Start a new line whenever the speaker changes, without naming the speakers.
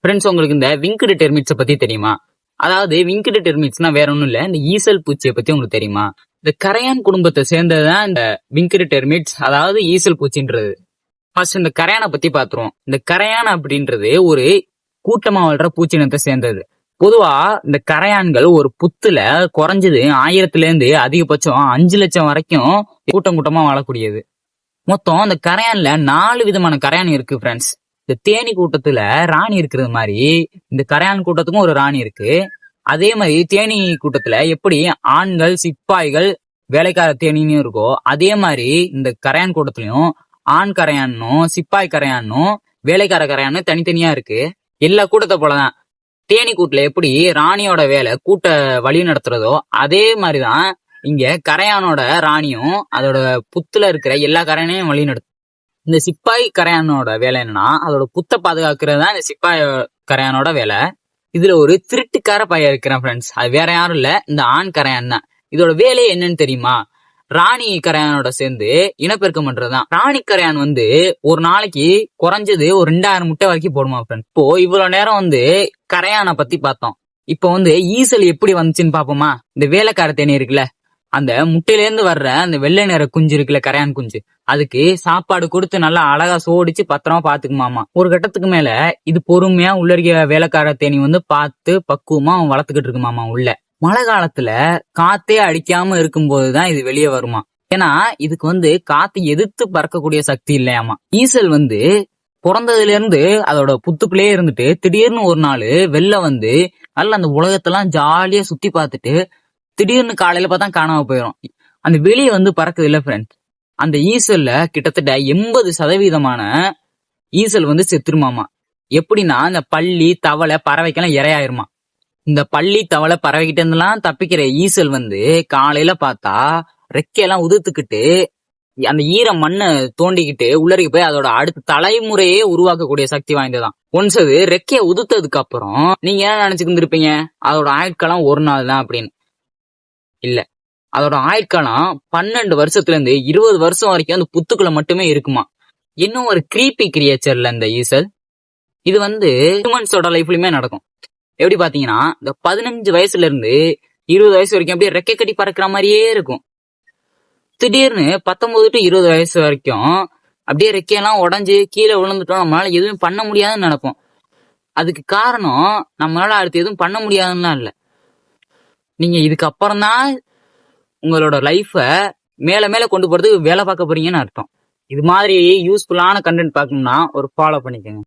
Friends, உங்களுக்கு இந்த winged டெர்மிட்ஸை பத்தி தெரியுமா? அதாவது விங்க்டு டெர்மிட்ஸ்னா வேற ஒண்ணும் இல்ல, இந்த ஈசல் பூச்சியை பத்தி உங்களுக்கு தெரியுமா? இந்த கரையான் குடும்பத்தை சேர்ந்ததுதான் இந்த விங்க்டு டெர்மிட்ஸ், அதாவது ஈசல் பூச்சின்றது. ஃபர்ஸ்ட் இந்த கரையானை பத்தி பாத்துருவோம். இந்த கரையான் அப்படின்றது ஒரு கூட்டமா வாழ்ற பூச்சினத்தை சேர்ந்தது. பொதுவா இந்த கரையான்கள் ஒரு புத்துல குறைஞ்சது 1000ல இருந்து அதிகபட்சம் 5 லட்சம் வரைக்கும் கூட்டம் கூட்டமா வாழக்கூடியது. மொத்தம் இந்த கரையான்ல 4 விதமான கரையான் இருக்கு ஃப்ரெண்ட்ஸ். இந்த தேனி கூட்டத்துல ராணி இருக்கிறது மாதிரி இந்த கரையான் கூட்டத்துக்கும் ஒரு ராணி இருக்கு. அதே மாதிரி தேனி கூட்டத்துல எப்படி ஆண்கள் சிப்பாய்கள் வேலைக்கார தேனின்னு இருக்கோ, அதே மாதிரி இந்த கரையான் கூட்டத்திலயும் ஆண் கரையானும் சிப்பாய் கரையானும் வேலைக்கார கரையானும் தனித்தனியா இருக்கு. எல்லா கூட்டத்தை போலதான் தேனி கூட்டுல எப்படி ராணியோட வேலை கூட்ட வழி நடத்துறதோ, அதே மாதிரிதான் இங்க கரையானோட ராணியும் அதோட புத்துல இருக்கிற எல்லா கரையானையும் வழி நடத்தும். இந்த சிப்பாய் கரையானோட வேலை என்னன்னா, அதோட புத்தை பாதுகாக்கிறது தான் இந்த சிப்பாய் கரையானோட வேலை. இதுல ஒரு திருட்டுக்கார பையன் இருக்கிறான் ஃப்ரெண்ட்ஸ். அது வேற யாரும் இல்ல, இந்த ஆண் கரையான் தான். இதோட வேலையை என்னன்னு தெரியுமா? ராணி கரையானோட சேர்ந்து இனப்பெருக்கம் பண்றதுதான். ராணி கரையான் ஒரு நாளைக்கு குறைஞ்சது ஒரு 2000 முட்டை வரைக்கும் போடுமா ஃப்ரெண்ட்ஸ். இப்போ இவ்வளவு நேரம் கரையானை பத்தி பார்த்தோம். இப்போ ஈசல் எப்படி வந்துச்சுன்னு பாப்போமா? இந்த வேலைக்கார தேனி இருக்குல்ல, அந்த முட்டையில இருந்து வர்ற அந்த வெள்ளை நிற குஞ்சு இருக்குல்ல, கரையான் குஞ்சு, அதுக்கு சாப்பாடு கொடுத்து நல்லா அழகா சோடிச்சு பத்திரமா பாத்துக்குமாமா. ஒரு கட்டத்துக்கு மேல இது பொறுமையா உள்ள இருக்க வேலைக்கார தேனி பார்த்து பக்குவமா வளர்த்துக்கிட்டு இருக்குமாமா உள்ள. மழை காலத்துல காத்தே அடிக்காம இருக்கும்போதுதான் இது வெளியே வருமா. ஏன்னா இதுக்கு காத்து எதிர்த்து பறக்கக்கூடிய சக்தி இல்லையாமா. ஈசல் பிறந்ததுல இருந்து அதோட புத்துக்குள்ளே இருந்துட்டு திடீர்னு ஒரு நாள் வெளில நல்லா அந்த உலகத்தெல்லாம் ஜாலியா சுத்தி பார்த்துட்டு திடீர்னு காலையில பார்த்தா காணாம போயிடும். அந்த வெளியே பறக்குது இல்ல ஃப்ரெண்ட், அந்த ஈசல்ல கிட்டத்தட்ட 80% ஈசல் செத்துருமாமா. எப்படின்னா இந்த பள்ளி தவளை பறவைக்கெல்லாம் இரையாயிருமா. இந்த பள்ளி தவளை பறவைகிட்ட இருந்தெல்லாம் தப்பிக்கிற ஈசல் காலையில பார்த்தா ரெக்கையெல்லாம் உதுத்துக்கிட்டு அந்த ஈர மண்ணை தோண்டிக்கிட்டு உள்ளருக்கு போய் அதோட அடுத்த தலைமுறையே உருவாக்கக்கூடிய சக்தி வாய்ந்ததான். ஒன்ஸ் அது ரெக்கைய உதுத்ததுக்கு அப்புறம் நீங்க என்ன நினைச்சுக்கிட்டு இருப்பீங்க, அதோட ஆயுட்காலம் ஒரு நாள் தான் அப்படின்னு. இல்ல, அதோட ஆயுட்காலம் 12 வருஷத்துல இருந்து 20 வருஷம் வரைக்கும் அந்த புத்துக்குள்ள மட்டுமே இருக்குமா. இன்னும் ஒரு கிரீப்பி கிரியேச்சர்ல இந்த ஈசல். இது ஹியூமன்ஸோட லைஃப்லயுமே நடக்கும். எப்படி பாத்தீங்கன்னா, இந்த 15 வயசுல இருந்து 20 வயசு வரைக்கும் அப்படியே ரெக்கை கட்டி பறக்கிற மாதிரியே இருக்கும். திடீர்னு 19 to 20 வயசு வரைக்கும் அப்படியே ரெக்கையெல்லாம் உடஞ்சு கீழே விழுந்துட்டோம், நம்மளால எதுவும் பண்ண முடியாதுன்னு நினைப்போம். அதுக்கு காரணம் நம்மளால அடுத்து எதுவும் பண்ண முடியாதுன்னா இல்ல, நீங்க இதுக்கு அப்புறம் தான் உங்களோட லைஃப மேல மேல கொண்டு போறதுக்கு வேலை பார்க்க போறீங்கன்னு அர்த்தம். இது மாதிரி யூஸ்ஃபுல்லான கண்டென்ட் பார்க்கணும்னா ஒரு ஃபாலோ பண்ணிக்கோங்க.